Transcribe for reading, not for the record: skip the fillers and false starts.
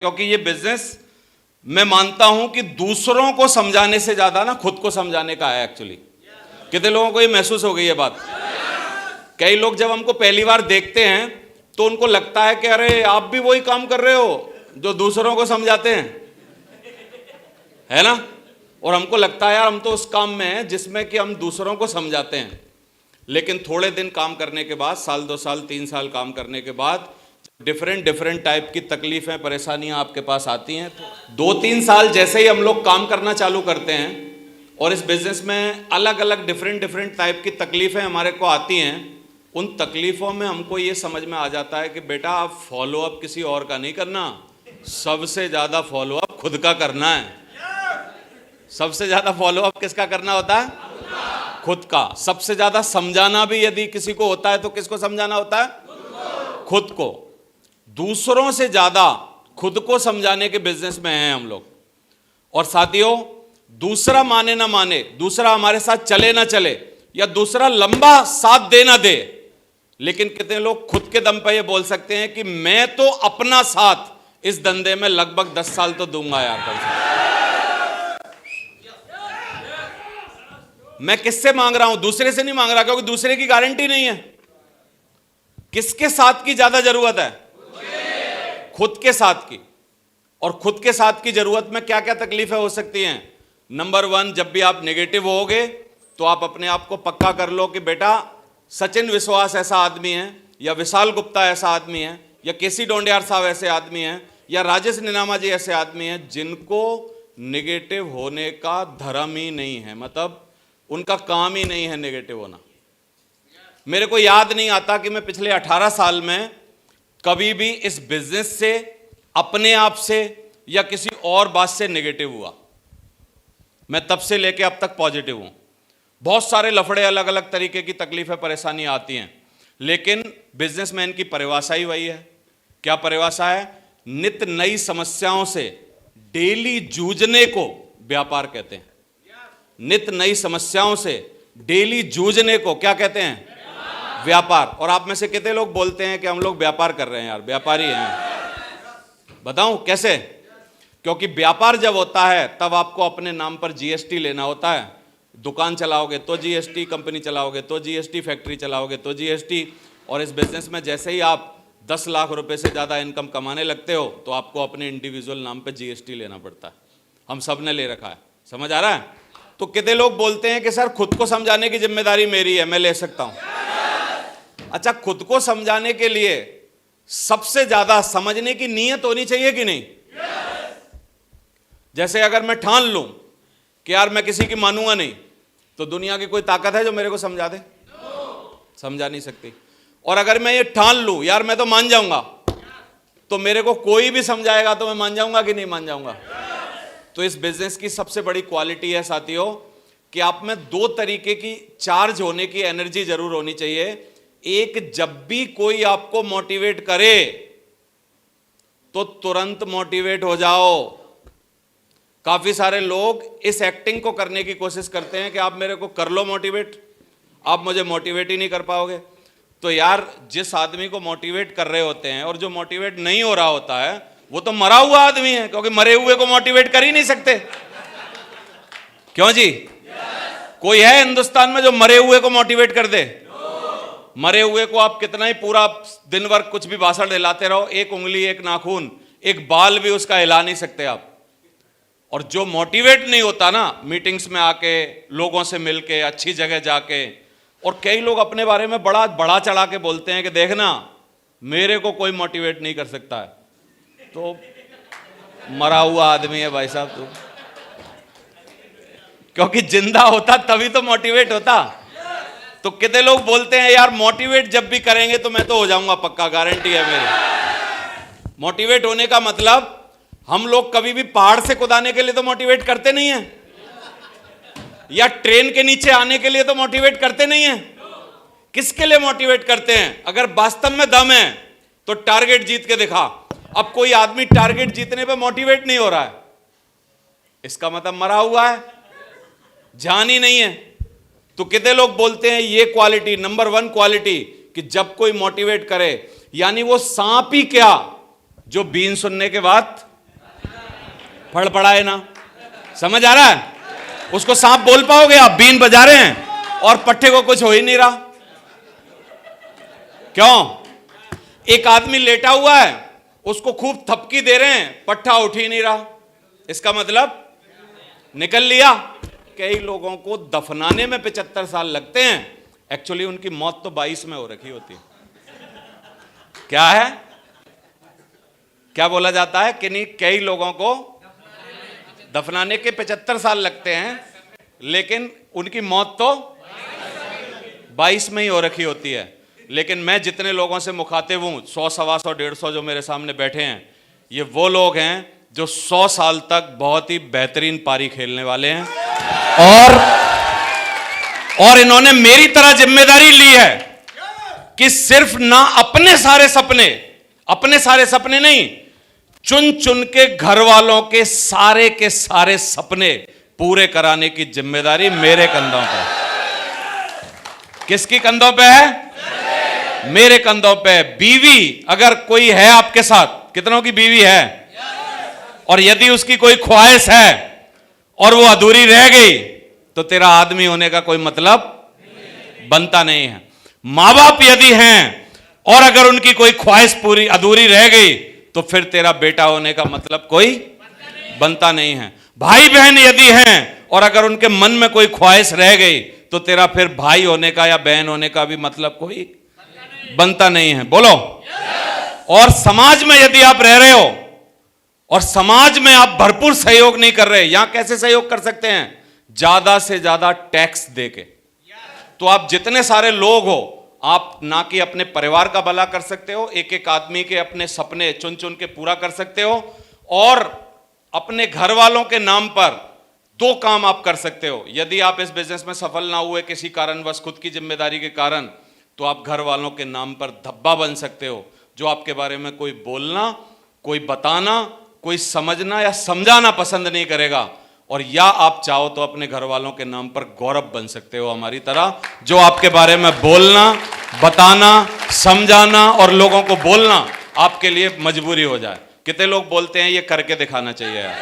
क्योंकि ये बिजनेस मैं मानता हूं कि दूसरों को समझाने से ज्यादा ना खुद को समझाने का है एक्चुअली। कितने लोगों को ये महसूस हो गई है बात? कई लोग जब हमको पहली बार देखते हैं तो उनको लगता है कि अरे आप भी वही काम कर रहे हो जो दूसरों को समझाते हैं, है ना? और हमको लगता है यार हम तो उस काम में हैं जिसमें कि हम दूसरों को समझाते हैं। लेकिन थोड़े दिन काम करने के बाद, साल 2 साल 3 साल काम करने के बाद डिफरेंट टाइप की तकलीफें परेशानियां आपके पास आती हैं। तो 2-3 साल जैसे ही हम लोग काम करना चालू करते हैं और इस बिजनेस में अलग अलग डिफरेंट टाइप की तकलीफें हमारे को आती हैं, उन तकलीफों में हमको ये समझ में आ जाता है कि बेटा आप फॉलोअप किसी और का नहीं करना, सबसे ज्यादा फॉलोअप खुद का करना है। सबसे ज्यादा फॉलोअप किसका करना होता है? खुद का। सबसे ज्यादा समझाना भी यदि किसी को होता है तो किसको समझाना होता है? खुद को। दूसरों से ज्यादा खुद को समझाने के बिजनेस में हैं हम लोग। और साथियों, दूसरा माने ना माने, दूसरा हमारे साथ चले ना चले, या दूसरा लंबा साथ दे ना दे, लेकिन कितने लोग खुद के दम पर ये बोल सकते हैं कि मैं तो अपना साथ इस धंधे में लगभग 10 साल तो दूंगा यार। मैं किससे मांग रहा हूं? दूसरे से नहीं मांग रहा, क्योंकि दूसरे की गारंटी नहीं है। किसके साथ की ज्यादा जरूरत है? खुद के साथ की। और खुद के साथ की जरूरत में क्या क्या तकलीफें हो सकती हैं? नंबर 1, जब भी आप नेगेटिव होगे तो आप अपने आप को पक्का कर लो कि बेटा सचिन विश्वास ऐसा आदमी है, या विशाल गुप्ता ऐसा आदमी है, या केसी डोंडियार साहब ऐसे आदमी हैं, या राजेश निनामा जी ऐसे आदमी हैं जिनको नेगेटिव होने का धर्म ही नहीं है, मतलब उनका काम ही नहीं है नेगेटिव होना। मेरे को याद नहीं आता कि मैं पिछले 18 साल में कभी भी इस बिजनेस से, अपने आप से, या किसी और बात से नेगेटिव हुआ। मैं तब से लेके अब तक पॉजिटिव हूं। बहुत सारे लफड़े, अलग अलग तरीके की तकलीफें, परेशानी आती हैं, लेकिन बिजनेसमैन की परिभाषा ही वही है। क्या परिभाषा है? नित्य नई समस्याओं से डेली जूझने को व्यापार कहते हैं। नित्य नई समस्याओं से डेली जूझने को क्या कहते हैं? व्यापार। और आप में से कितने लोग बोलते हैं कि हम लोग व्यापार कर रहे हैं? यार व्यापारी हैं। बताऊं कैसे? क्योंकि व्यापार जब होता है तब आपको अपने नाम पर जीएसटी लेना होता है। दुकान चलाओगे तो जीएसटी, कंपनी चलाओगे तो जीएसटी, फैक्ट्री चलाओगे तो जीएसटी। और इस बिजनेस में जैसे ही आप 10 लाख रुपए से ज़्यादा इनकम कमाने लगते हो तो आपको अपने इंडिविजुअल नाम पर जीएसटी लेना पड़ता है। हम सब ने ले रखा है। समझ आ रहा है? तो कितने लोग बोलते हैं कि सर खुद को समझाने की जिम्मेदारी मेरी है, मैं ले सकता हूं। अच्छा, खुद को समझाने के लिए सबसे ज्यादा समझने की नीयत होनी चाहिए कि नहीं? जैसे अगर मैं ठान लूं कि यार मैं किसी की मानूंगा नहीं, तो दुनिया की कोई ताकत है जो मेरे को समझा दे? समझा नहीं सकती। और अगर मैं ये ठान लूं यार मैं तो मान जाऊंगा, तो मेरे को कोई भी समझाएगा तो मैं मान जाऊंगा कि नहीं मान जाऊंगा? तो इस बिजनेस की सबसे बड़ी क्वालिटी है साथियों कि आप में 2 तरीके की चार्ज होने की एनर्जी जरूर होनी चाहिए। एक, जब भी कोई आपको मोटिवेट करे तो तुरंत मोटिवेट हो जाओ। काफी सारे लोग इस एक्टिंग को करने की कोशिश करते हैं कि आप मेरे को कर लो मोटिवेट, आप मुझे मोटिवेट ही नहीं कर पाओगे। तो यार जिस आदमी को मोटिवेट कर रहे होते हैं और जो मोटिवेट नहीं हो रहा होता है वो तो मरा हुआ आदमी है, क्योंकि मरे हुए को मोटिवेट कर ही नहीं सकते। क्यों जी? कोई है हिंदुस्तान में जो मरे हुए को मोटिवेट कर दे? मरे हुए को आप कितना ही पूरा दिन भर कुछ भी भाषण दिलाते रहो, एक उंगली, एक नाखून, एक बाल भी उसका हिला नहीं सकते आप। और जो मोटिवेट नहीं होता ना, मीटिंग्स में आके, लोगों से मिलके, अच्छी जगह जाके, और कई लोग अपने बारे में बड़ा चढ़ा के बोलते हैं कि देखना मेरे को कोई मोटिवेट नहीं कर सकता है, तो मरा हुआ आदमी है भाई साहब तू। क्योंकि जिंदा होता तभी तो मोटिवेट होता। तो कितने लोग बोलते हैं यार मोटिवेट जब भी करेंगे तो मैं तो हो जाऊंगा पक्का, गारंटी है मेरी। मोटिवेट होने का मतलब, हम लोग कभी भी पहाड़ से कुदाने के लिए तो मोटिवेट करते नहीं है, या ट्रेन के नीचे आने के लिए तो मोटिवेट करते नहीं है। किसके लिए मोटिवेट करते हैं? अगर वास्तव में दम है तो टारगेट जीत के दिखा। अब कोई आदमी टारगेट जीतने पे मोटिवेट नहीं हो रहा है, इसका मतलब मरा हुआ है, जान ही नहीं है। तो कितने लोग बोलते हैं ये क्वालिटी, नंबर 1 क्वालिटी, कि जब कोई मोटिवेट करे, यानी वो सांप ही क्या जो बीन सुनने के बाद फड़फड़ाए ना। समझ आ रहा है? उसको सांप बोल पाओगे आप? बीन बजा रहे हैं और पट्टे को कुछ हो ही नहीं रहा। क्यों? एक आदमी लेटा हुआ है, उसको खूब थपकी दे रहे हैं, पट्टा उठ ही नहीं रहा। इसका मतलब निकल लिया। कई लोगों को दफनाने में 75 साल लगते हैं, एक्चुअली उनकी मौत तो 22 में हो रखी होती है। क्या है? क्या बोला जाता है कि नहीं, कई लोगों को दफनाने के 75 साल लगते हैं, लेकिन उनकी मौत तो 22 में ही हो रखी होती है। लेकिन मैं जितने लोगों से मुखातिब हूं, 100, 125, 150 जो मेरे सामने बैठे हैं, ये वो लोग हैं जो 100 साल तक बहुत ही बेहतरीन पारी खेलने वाले हैं। और इन्होंने मेरी तरह जिम्मेदारी ली है कि सिर्फ ना अपने सारे सपने नहीं, चुन चुन के घर वालों के सारे सपने पूरे कराने की जिम्मेदारी मेरे कंधों पर। किसकी कंधों पे है? मेरे कंधों पे। बीवी अगर कोई है आपके साथ, कितनों की बीवी है? और यदि उसकी कोई ख्वाहिश है और वो अधूरी रह गई, तो तेरा आदमी होने का कोई मतलब बनता नहीं है। मां बाप यदि हैं और अगर उनकी कोई ख्वाहिश पूरी अधूरी रह गई, तो फिर तेरा बेटा होने का मतलब कोई बनता नहीं है। भाई बहन यदि हैं और अगर उनके मन में कोई ख्वाहिश रह गई, तो तेरा फिर भाई होने का या बहन होने का भी मतलब कोई बनता नहीं है। बोलो। और समाज में यदि आप रह रहे हो और समाज में आप भरपूर सहयोग नहीं कर रहे, यहां कैसे सहयोग कर सकते हैं? ज्यादा से ज्यादा टैक्स देके। तो आप जितने सारे लोग हो, आप ना कि अपने परिवार का भला कर सकते हो, एक एक आदमी के अपने सपने चुन चुन के पूरा कर सकते हो, और अपने घर वालों के नाम पर 2 काम आप कर सकते हो। यदि आप इस बिजनेस में सफल ना हुए किसी कारणवश, खुद की जिम्मेदारी के कारण, तो आप घर वालों के नाम पर धब्बा बन सकते हो, जो आपके बारे में कोई बोलना, कोई बताना, कोई समझना या समझाना पसंद नहीं करेगा। और या आप चाहो तो अपने घर वालों के नाम पर गौरव बन सकते हो हमारी तरह, जो आपके बारे में बोलना, बताना, समझाना और लोगों को बोलना आपके लिए मजबूरी हो जाए। कितने लोग बोलते हैं ये करके दिखाना चाहिए यार।